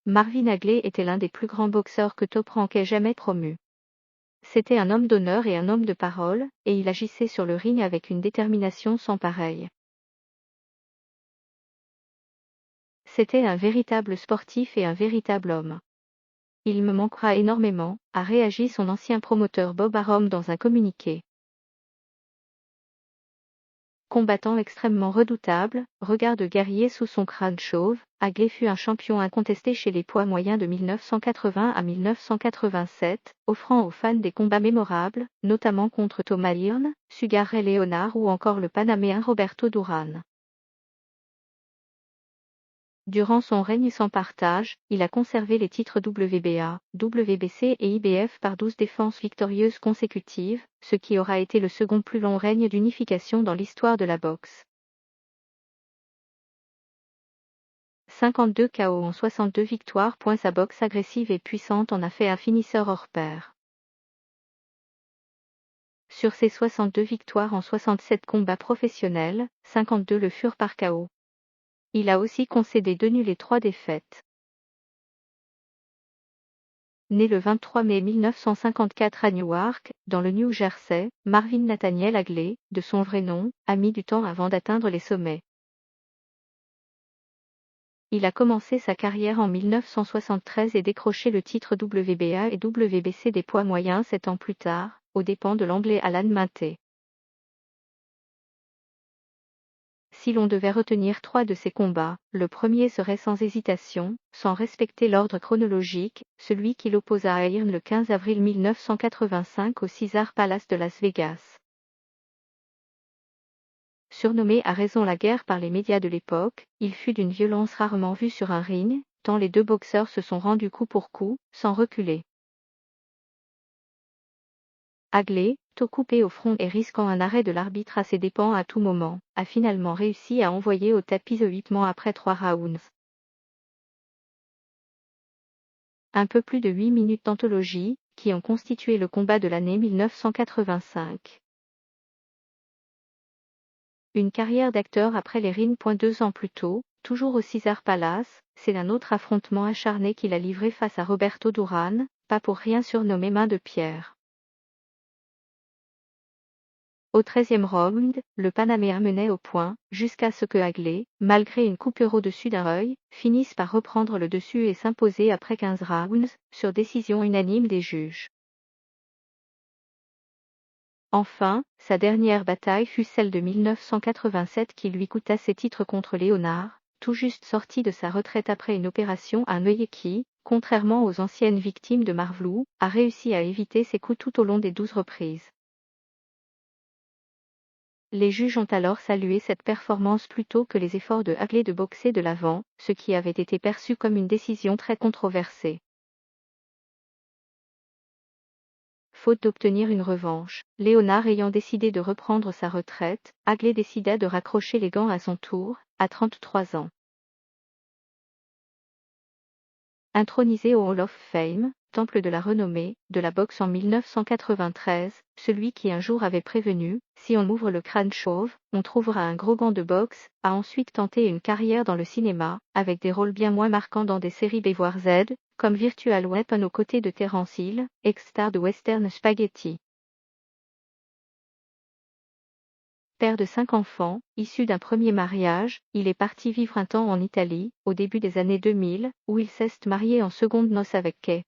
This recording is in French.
Marvin Hagley était l'un des plus grands boxeurs que Top Rank ait jamais promu. C'était un homme d'honneur et un homme de parole, et il agissait sur le ring avec une détermination sans pareille. C'était un véritable sportif et un véritable homme. Il me manquera énormément, a réagi son ancien promoteur Bob Arum dans un communiqué. Combattant extrêmement redoutable, regard de guerrier sous son crâne chauve, Hagley fut un champion incontesté chez les poids moyens de 1980 à 1987, offrant aux fans des combats mémorables, notamment contre Thomas Hearn, Sugar Ray Leonard ou encore le Panaméen Roberto Duran. Durant son règne sans partage, il a conservé les titres WBA, WBC et IBF par 12 défenses victorieuses consécutives, ce qui aura été le second plus long règne d'unification dans l'histoire de la boxe. 52 KO en 62 victoires. Sa boxe agressive et puissante en a fait un finisseur hors pair. Sur ses 62 victoires en 67 combats professionnels, 52 le furent par KO. Il a aussi concédé 2 nuls et 3 défaites. Né le 23 mai 1954 à Newark, dans le New Jersey, Marvin Nathaniel Hagley, de son vrai nom, a mis du temps avant d'atteindre les sommets. Il a commencé sa carrière en 1973 et décroché le titre WBA et WBC des poids moyens 7 ans plus tard, aux dépens de l'Anglais Alan Minteh. Si l'on devait retenir 3 de ces combats, le premier serait sans hésitation, sans respecter l'ordre chronologique, celui qui l'opposa à Hearn le 15 avril 1985 au Caesars Palace de Las Vegas. Surnommé à raison la guerre par les médias de l'époque, il fut d'une violence rarement vue sur un ring, tant les deux boxeurs se sont rendus coup pour coup, sans reculer. Hagley, tôt coupé au front et risquant un arrêt de l'arbitre à ses dépens à tout moment, a finalement réussi à envoyer au tapis The Whitman après 3 rounds. Un peu plus de 8 minutes d'anthologie, qui ont constitué le combat de l'année 1985. Une carrière d'acteur après les rings. 2 ans plus tôt, toujours au Caesars Palace, c'est un autre affrontement acharné qu'il a livré face à Roberto Duran, pas pour rien surnommé Main de Pierre. Au 13e round, le Panaméen menait au point, jusqu'à ce que Hagley, malgré une coupure au-dessus d'un œil, finisse par reprendre le dessus et s'imposer après 15 rounds, sur décision unanime des juges. Enfin, sa dernière bataille fut celle de 1987 qui lui coûta ses titres contre Leonard, tout juste sorti de sa retraite après une opération à un œil qui, contrairement aux anciennes victimes de Marvlou, a réussi à éviter ses coups tout au long des 12 reprises. Les juges ont alors salué cette performance plutôt que les efforts de Hagley de boxer de l'avant, ce qui avait été perçu comme une décision très controversée. Faute d'obtenir une revanche, Leonard ayant décidé de reprendre sa retraite, Hagley décida de raccrocher les gants à son tour, à 33 ans. Intronisé au Hall of Fame, temple de la renommée, de la boxe en 1993, celui qui un jour avait prévenu, si on m'ouvre le crâne chauve, on trouvera un gros gant de boxe, a ensuite tenté une carrière dans le cinéma, avec des rôles bien moins marquants dans des séries B voire Z, comme Virtual Weapon aux côtés de Terence Hill, ex-star de Western Spaghetti. Père de 5 enfants, issu d'un premier mariage, il est parti vivre un temps en Italie, au début des années 2000, où il s'est marié en secondes noces avec Kay.